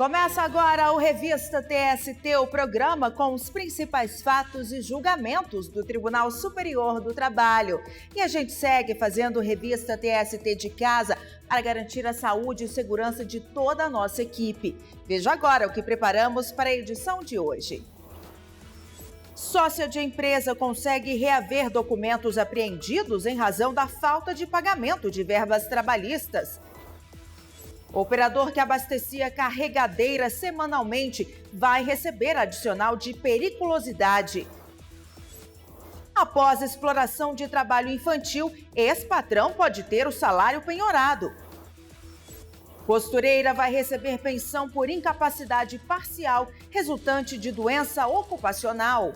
Começa agora o Revista TST, o programa com os principais fatos e julgamentos do Tribunal Superior do Trabalho. E a gente segue fazendo Revista TST de casa para garantir a saúde e segurança de toda a nossa equipe. Veja agora o que preparamos para a edição de hoje. Sócia de empresa consegue reaver documentos apreendidos em razão da falta de pagamento de verbas trabalhistas. O operador que abastecia carregadeira semanalmente vai receber adicional de periculosidade. Após exploração de trabalho infantil, ex-patrão pode ter o salário penhorado. Costureira vai receber pensão por incapacidade parcial resultante de doença ocupacional.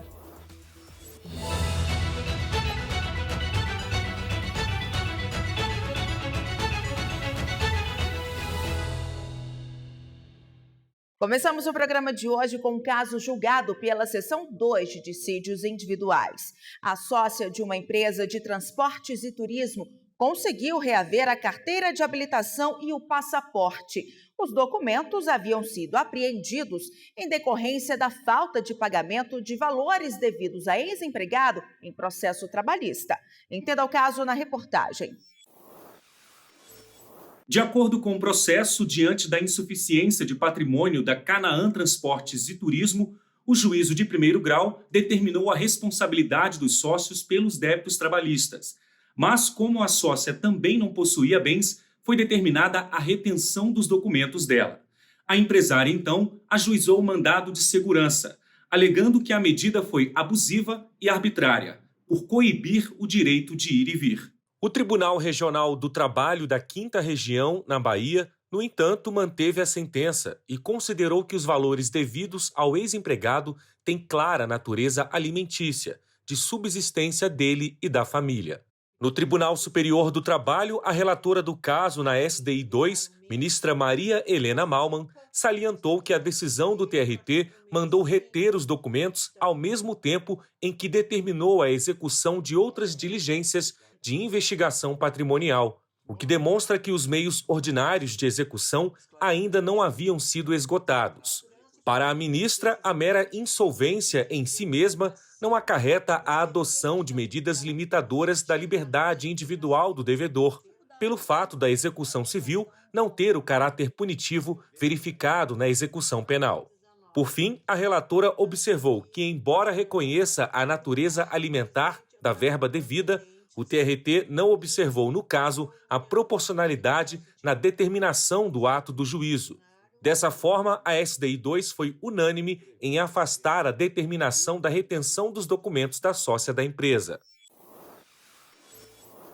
Começamos o programa de hoje com um caso julgado pela Seção 2 de Dissídios Individuais. A sócia de uma empresa de transportes e turismo conseguiu reaver a carteira de habilitação e o passaporte. Os documentos haviam sido apreendidos em decorrência da falta de pagamento de valores devidos a ex-empregado em processo trabalhista. Entenda o caso na reportagem. De acordo com o processo, diante da insuficiência de patrimônio da Canaã Transportes e Turismo, o juízo de primeiro grau determinou a responsabilidade dos sócios pelos débitos trabalhistas. Mas, como a sócia também não possuía bens, foi determinada a retenção dos documentos dela. A empresária, então, ajuizou o mandado de segurança, alegando que a medida foi abusiva e arbitrária, por coibir o direito de ir e vir. O Tribunal Regional do Trabalho da 5ª Região, na Bahia, no entanto, manteve a sentença e considerou que os valores devidos ao ex-empregado têm clara natureza alimentícia, de subsistência dele e da família. No Tribunal Superior do Trabalho, a relatora do caso na SDI 2, ministra Maria Helena Malman, salientou que a decisão do TRT mandou reter os documentos ao mesmo tempo em que determinou a execução de outras diligências de investigação patrimonial, o que demonstra que os meios ordinários de execução ainda não haviam sido esgotados. Para a ministra, a mera insolvência em si mesma não acarreta a adoção de medidas limitadoras da liberdade individual do devedor, pelo fato da execução civil não ter o caráter punitivo verificado na execução penal. Por fim, a relatora observou que, embora reconheça a natureza alimentar da verba devida, o TRT não observou, no caso, a proporcionalidade na determinação do ato do juízo. Dessa forma, a SDI 2 foi unânime em afastar a determinação da retenção dos documentos da sócia da empresa.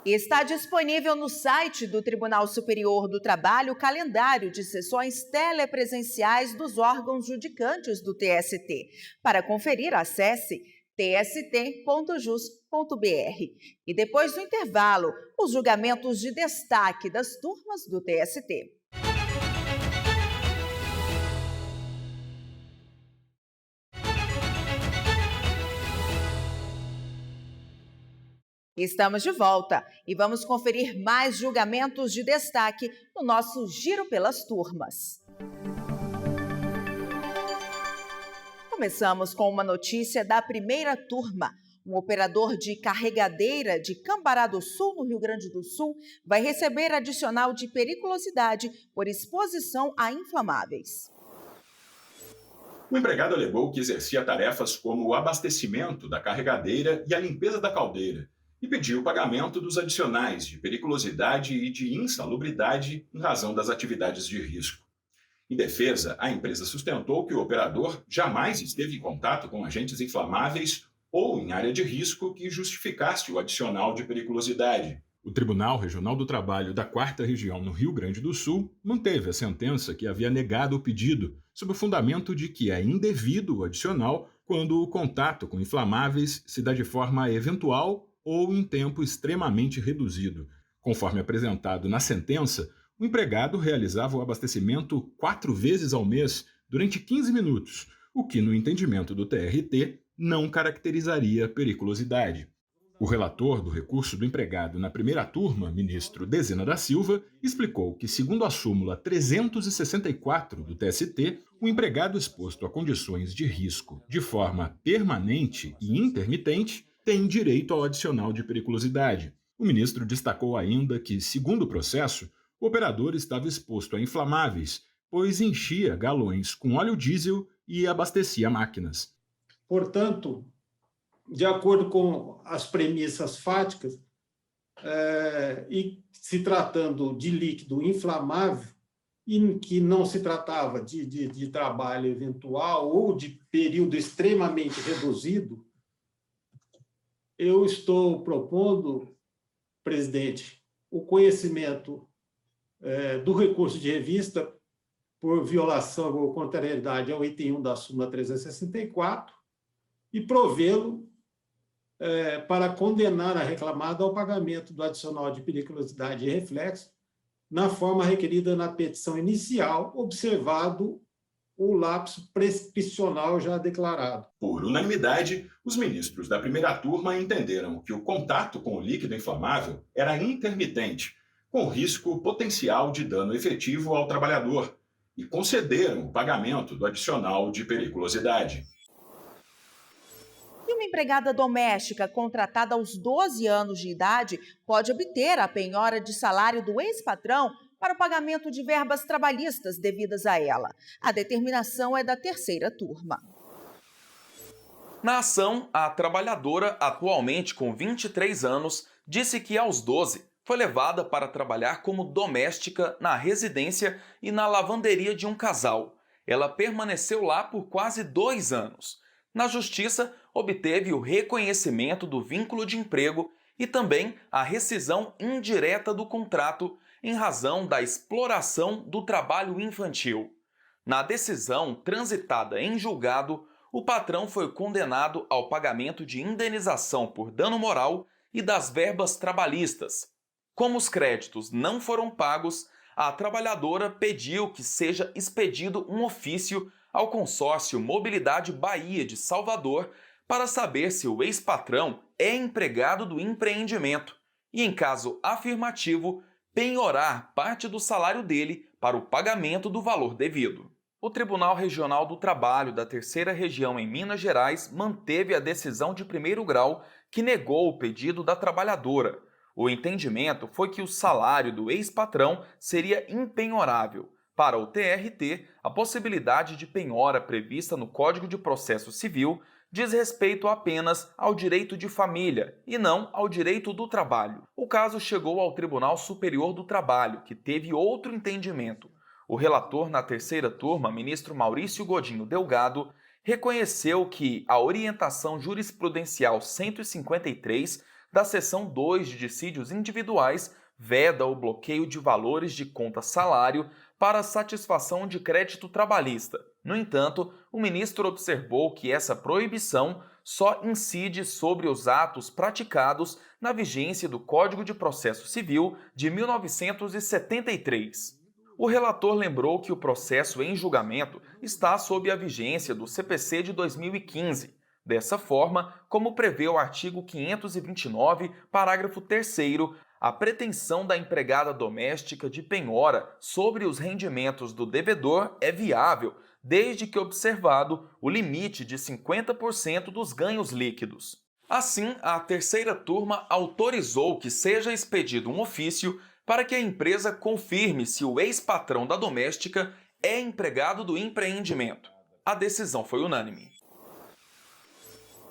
Está disponível no site do Tribunal Superior do Trabalho o calendário de sessões telepresenciais dos órgãos judicantes do TST. Para conferir, acesse tst.jus.br. E depois do intervalo, os julgamentos de destaque das turmas do TST. Estamos de volta e vamos conferir mais julgamentos de destaque no nosso Giro pelas Turmas. Começamos com uma notícia da primeira turma. Um operador de carregadeira de Cambará do Sul, no Rio Grande do Sul, vai receber adicional de periculosidade por exposição a inflamáveis. O empregado alegou que exercia tarefas como o abastecimento da carregadeira e a limpeza da caldeira e pediu o pagamento dos adicionais de periculosidade e de insalubridade em razão das atividades de risco. Em defesa, a empresa sustentou que o operador jamais esteve em contato com agentes inflamáveis ou em área de risco que justificasse o adicional de periculosidade. O Tribunal Regional do Trabalho da 4ª Região no Rio Grande do Sul manteve a sentença que havia negado o pedido, sob o fundamento de que é indevido o adicional quando o contato com inflamáveis se dá de forma eventual ou em tempo extremamente reduzido. Conforme apresentado na sentença, o empregado realizava o abastecimento 4 vezes ao mês durante 15 minutos, o que, no entendimento do TRT, não caracterizaria periculosidade. O relator do recurso do empregado na primeira turma, ministro Dezena da Silva, explicou que, segundo a súmula 364 do TST, o empregado exposto a condições de risco de forma permanente e intermitente tem direito ao adicional de periculosidade. O ministro destacou ainda que, segundo o processo, o operador estava exposto a inflamáveis, pois enchia galões com óleo diesel e abastecia máquinas. Portanto, de acordo com as premissas fáticas, e se tratando de líquido inflamável, e que não se tratava de trabalho eventual ou de período extremamente reduzido, eu estou propondo, presidente, o conhecimento do recurso de revista por violação ou contrariedade ao item 1 da súmula 364 e provê-lo para condenar a reclamada ao pagamento do adicional de periculosidade e reflexo na forma requerida na petição inicial, observado o lapso prescricional já declarado. Por unanimidade, os ministros da primeira turma entenderam que o contato com o líquido inflamável era intermitente, com risco potencial de dano efetivo ao trabalhador, e concederam o pagamento do adicional de periculosidade. E uma empregada doméstica contratada aos 12 anos de idade pode obter a penhora de salário do ex-patrão para o pagamento de verbas trabalhistas devidas a ela. A determinação é da terceira turma. Na ação, a trabalhadora, atualmente com 23 anos, disse que aos 12 foi levada para trabalhar como doméstica na residência e na lavanderia de um casal. Ela permaneceu lá por quase 2 anos. Na Justiça, obteve o reconhecimento do vínculo de emprego e também a rescisão indireta do contrato em razão da exploração do trabalho infantil. Na decisão transitada em julgado, o patrão foi condenado ao pagamento de indenização por dano moral e das verbas trabalhistas. Como os créditos não foram pagos, a trabalhadora pediu que seja expedido um ofício ao consórcio Mobilidade Bahia de Salvador para saber se o ex-patrão é empregado do empreendimento e, em caso afirmativo, penhorar parte do salário dele para o pagamento do valor devido. O Tribunal Regional do Trabalho da Terceira Região em Minas Gerais manteve a decisão de primeiro grau que negou o pedido da trabalhadora. O entendimento foi que o salário do ex-patrão seria impenhorável. Para o TRT, a possibilidade de penhora prevista no Código de Processo Civil diz respeito apenas ao direito de família e não ao direito do trabalho. O caso chegou ao Tribunal Superior do Trabalho, que teve outro entendimento. O relator na terceira turma, ministro Maurício Godinho Delgado, reconheceu que a orientação jurisprudencial 153 da seção 2 de dissídios individuais veda o bloqueio de valores de conta-salário para satisfação de crédito trabalhista. No entanto, o ministro observou que essa proibição só incide sobre os atos praticados na vigência do Código de Processo Civil de 1973. O relator lembrou que o processo em julgamento está sob a vigência do CPC de 2015. Dessa forma, como prevê o artigo 529, parágrafo 3º, a pretensão da empregada doméstica de penhora sobre os rendimentos do devedor é viável, desde que observado o limite de 50% dos ganhos líquidos. Assim, a terceira turma autorizou que seja expedido um ofício para que a empresa confirme se o ex-patrão da doméstica é empregado do empreendimento. A decisão foi unânime.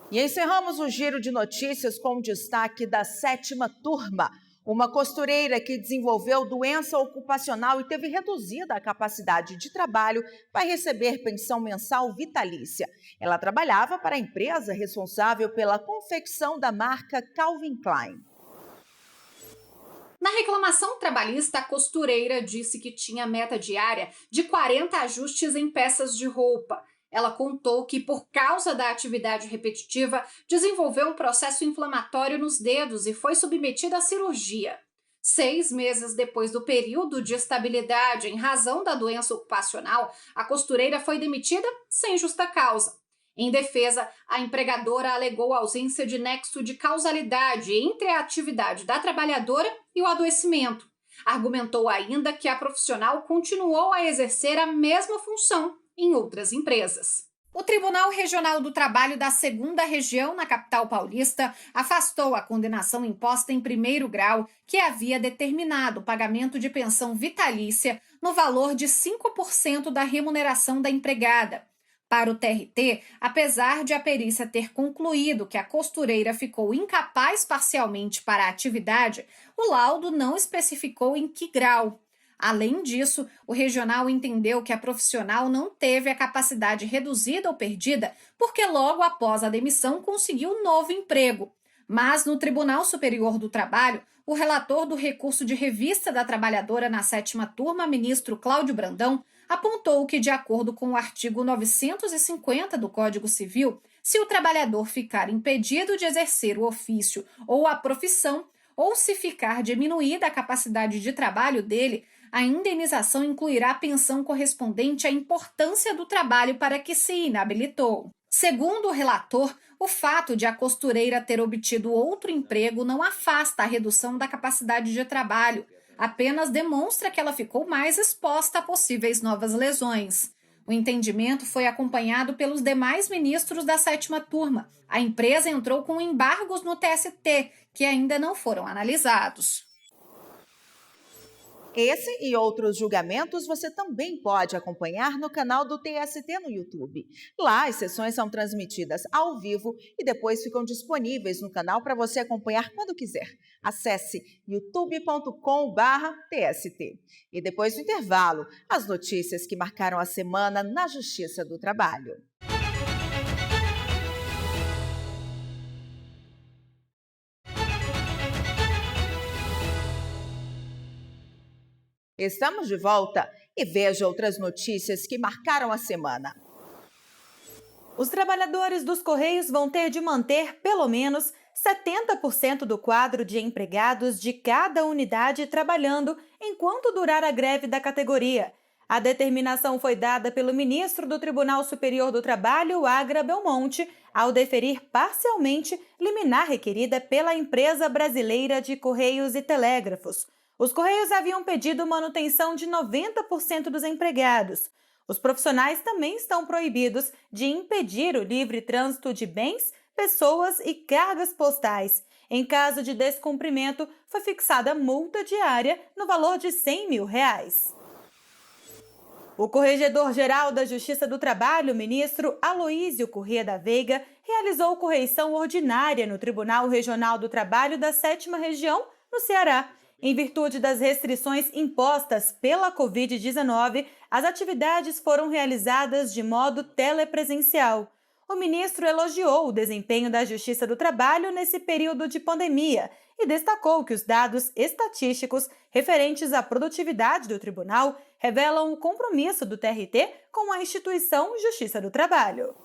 E encerramos o giro de notícias com o destaque da sétima turma. Uma costureira que desenvolveu doença ocupacional e teve reduzida a capacidade de trabalho vai receber pensão mensal vitalícia. Ela trabalhava para a empresa responsável pela confecção da marca Calvin Klein. Na reclamação trabalhista, a costureira disse que tinha meta diária de 40 ajustes em peças de roupa. Ela contou que, por causa da atividade repetitiva, desenvolveu um processo inflamatório nos dedos e foi submetida à cirurgia. 6 meses depois do período de estabilidade em razão da doença ocupacional, a costureira foi demitida sem justa causa. Em defesa, a empregadora alegou a ausência de nexo de causalidade entre a atividade da trabalhadora e o adoecimento. Argumentou ainda que a profissional continuou a exercer a mesma função em outras empresas. O Tribunal Regional do Trabalho da 2ª Região, na capital paulista, afastou a condenação imposta em primeiro grau, que havia determinado o pagamento de pensão vitalícia no valor de 5% da remuneração da empregada. Para o TRT, apesar de a perícia ter concluído que a costureira ficou incapaz parcialmente para a atividade, o laudo não especificou em que grau. Além disso, o regional entendeu que a profissional não teve a capacidade reduzida ou perdida porque logo após a demissão conseguiu um novo emprego. Mas no Tribunal Superior do Trabalho, o relator do recurso de revista da trabalhadora na 7ª Turma, ministro Cláudio Brandão, apontou que, de acordo com o artigo 950 do Código Civil, se o trabalhador ficar impedido de exercer o ofício ou a profissão, ou se ficar diminuída a capacidade de trabalho dele, a indenização incluirá a pensão correspondente à importância do trabalho para que se inabilitou. Segundo o relator, o fato de a costureira ter obtido outro emprego não afasta a redução da capacidade de trabalho, apenas demonstra que ela ficou mais exposta a possíveis novas lesões. O entendimento foi acompanhado pelos demais ministros da 7ª Turma. A empresa entrou com embargos no TST, que ainda não foram analisados. Esse e outros julgamentos você também pode acompanhar no canal do TST no YouTube. Lá as sessões são transmitidas ao vivo e depois ficam disponíveis no canal para você acompanhar quando quiser. Acesse youtube.com/TST. E depois do intervalo, as notícias que marcaram a semana na Justiça do Trabalho. Estamos de volta e veja outras notícias que marcaram a semana. Os trabalhadores dos Correios vão ter de manter pelo menos 70% do quadro de empregados de cada unidade trabalhando enquanto durar a greve da categoria. A determinação foi dada pelo ministro do Tribunal Superior do Trabalho, Agra Belmonte, ao deferir parcialmente liminar requerida pela Empresa Brasileira de Correios e Telégrafos. Os Correios haviam pedido manutenção de 90% dos empregados. Os profissionais também estão proibidos de impedir o livre trânsito de bens, pessoas e cargas postais. Em caso de descumprimento, foi fixada multa diária no valor de R$100 mil. O Corregedor-Geral da Justiça do Trabalho, ministro Aloísio Corrêa da Veiga, realizou correição ordinária no Tribunal Regional do Trabalho da 7ª Região, no Ceará. Em virtude das restrições impostas pela Covid-19, as atividades foram realizadas de modo telepresencial. O ministro elogiou o desempenho da Justiça do Trabalho nesse período de pandemia e destacou que os dados estatísticos referentes à produtividade do tribunal revelam o compromisso do TRT com a instituição Justiça do Trabalho.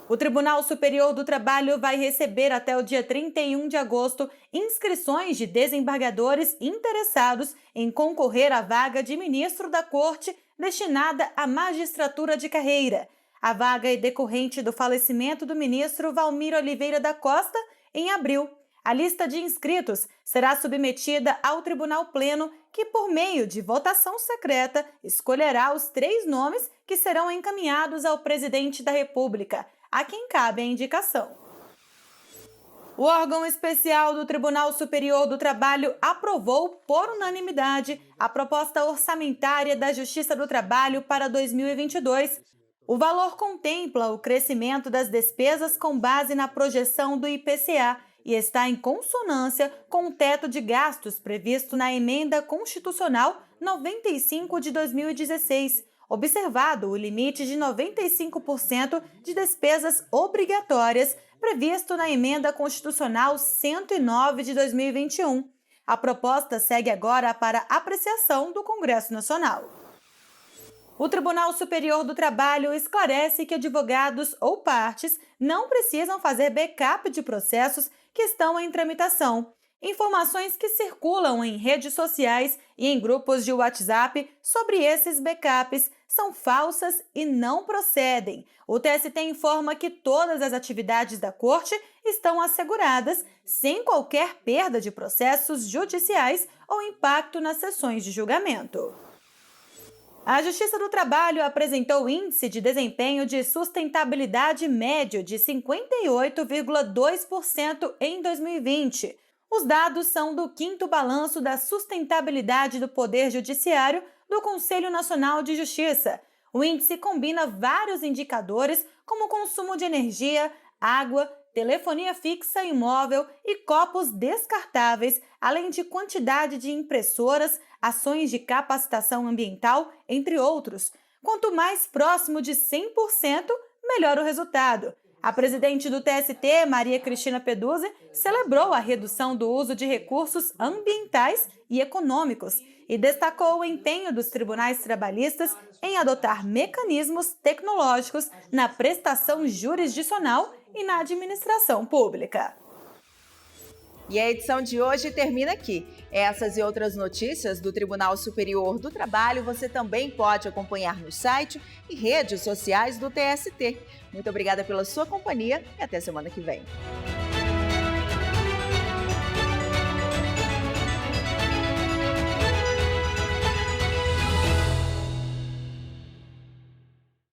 O Tribunal Superior do Trabalho vai receber até o dia 31 de agosto inscrições de desembargadores interessados em concorrer à vaga de ministro da Corte destinada à magistratura de carreira. A vaga é decorrente do falecimento do ministro Valmir Oliveira da Costa em abril. A lista de inscritos será submetida ao Tribunal Pleno, que, por meio de votação secreta, escolherá os 3 nomes que serão encaminhados ao presidente da República, a quem cabe a indicação. O órgão especial do Tribunal Superior do Trabalho aprovou, por unanimidade, a proposta orçamentária da Justiça do Trabalho para 2022. O valor contempla o crescimento das despesas com base na projeção do IPCA e está em consonância com o teto de gastos previsto na Emenda Constitucional 95 de 2016, observado o limite de 95% de despesas obrigatórias previsto na Emenda Constitucional 109 de 2021. A proposta segue agora para apreciação do Congresso Nacional. O Tribunal Superior do Trabalho esclarece que advogados ou partes não precisam fazer backup de processos que estão em tramitação. Informações que circulam em redes sociais e em grupos de WhatsApp sobre esses backups são falsas e não procedem. O TST informa que todas as atividades da Corte estão asseguradas, sem qualquer perda de processos judiciais ou impacto nas sessões de julgamento. A Justiça do Trabalho apresentou índice de desempenho de sustentabilidade médio de 58,2% em 2020. Os dados são do 5º Balanço da Sustentabilidade do Poder Judiciário do Conselho Nacional de Justiça. O índice combina vários indicadores como consumo de energia, água, telefonia fixa e móvel e copos descartáveis, além de quantidade de impressoras, ações de capacitação ambiental, entre outros. Quanto mais próximo de 100%, melhor o resultado. A presidente do TST, Maria Cristina Peduzzi, celebrou a redução do uso de recursos ambientais e econômicos e destacou o empenho dos tribunais trabalhistas em adotar mecanismos tecnológicos na prestação jurisdicional e na administração pública. E a edição de hoje termina aqui. Essas e outras notícias do Tribunal Superior do Trabalho você também pode acompanhar no site e redes sociais do TST. Muito obrigada pela sua companhia e até semana que vem.